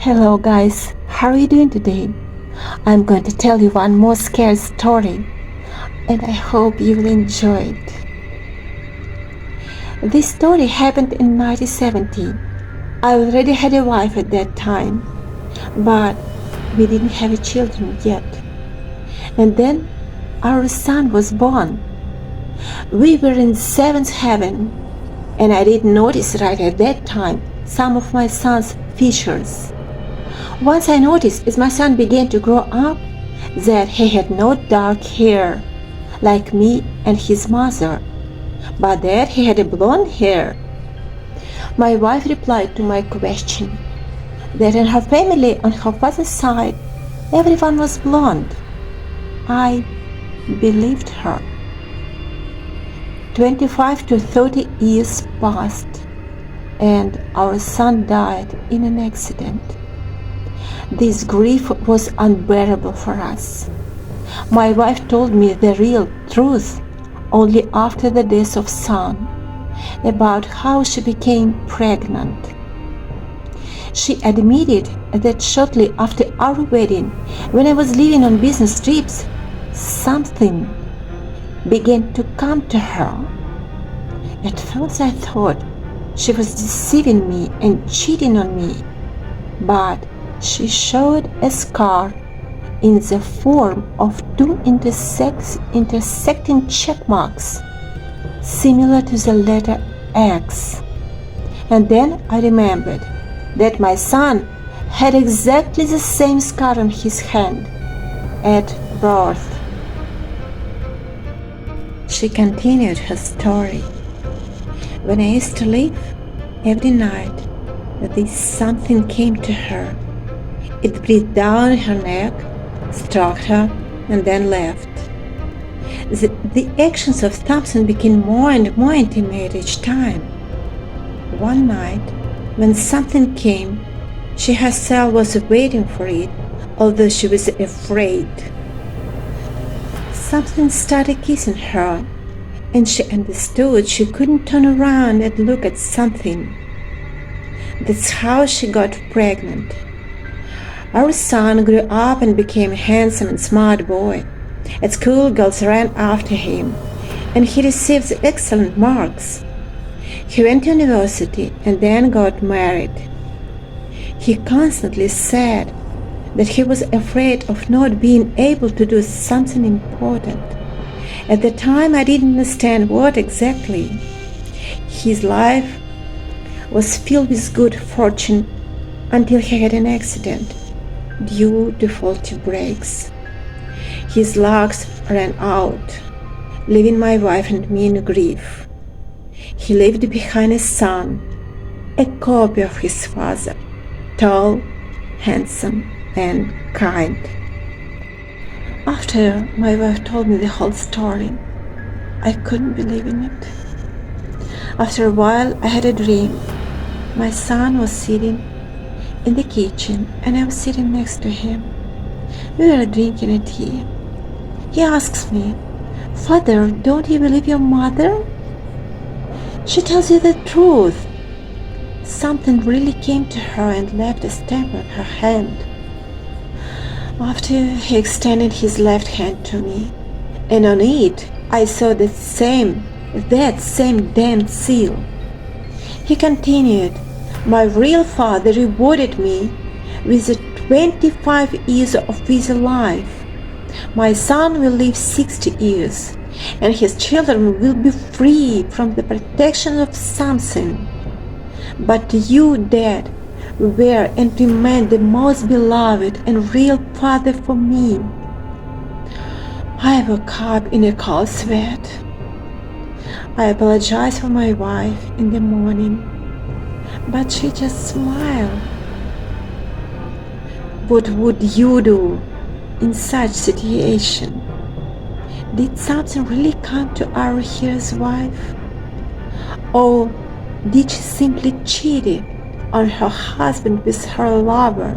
Hello guys, how are you doing today? I'm going to tell you one more scary story and I hope you will enjoy it. This story happened in 1970. I already had a wife at that time, but we didn't have children yet. And then our son was born. We were in seventh heaven and I didn't notice right at that time some of my son's features. Once I noticed as my son began to grow up that he had no dark hair like me and his mother, but that he had a blonde hair. My wife replied to my question that in her family on her father's side everyone was blonde. I believed her. 25 to 30 years passed and our son died in an accident. This grief was unbearable for us. My wife told me the real truth only after the death of son, about how she became pregnant. She admitted that shortly after our wedding, when I was leaving on business trips, something began to come to her. At first I thought she was deceiving me and cheating on me, but she showed a scar in the form of two intersecting check marks, similar to the letter X. And then I remembered that my son had exactly the same scar on his hand at birth. She continued her story. When I used to leave, every night this something came to her. It breathed down her neck, stroked her, and then left. The actions of Thompson became more and more intimate each time. One night, when something came, she herself was waiting for it, although she was afraid. Something started kissing her, and she understood she couldn't turn around and look at something. That's how she got pregnant. Our son grew up and became a handsome and smart boy. At school, girls ran after him, and he received excellent marks. He went to university and then got married. He constantly said that he was afraid of not being able to do something important. At the time, I didn't understand what exactly. His life was filled with good fortune until he had an accident due to faulty brakes. His luck ran out, leaving my wife and me in grief. He left behind a son, a copy of his father, tall, handsome, and kind. After my wife told me the whole story, I couldn't believe in it. After a while, I had a dream. My son was sitting in the kitchen and I was sitting next to him. We were drinking a tea. He asks me, "Father, don't you believe your mother? She tells you the truth." Something really came to her and left a stamp on her hand. After he extended his left hand to me, and on it I saw that same damn seal. He continued, "My real father rewarded me with 25 years of busy life. My son will live 60 years, and his children will be free from the protection of something. But you, Dad, were and remain the most beloved and real father for me." I woke up in a cold sweat. I apologized for my wife in the morning, but she just smiled. What would you do in such situation? Did something really come to our hero's wife? Or did she simply cheat on her husband with her lover?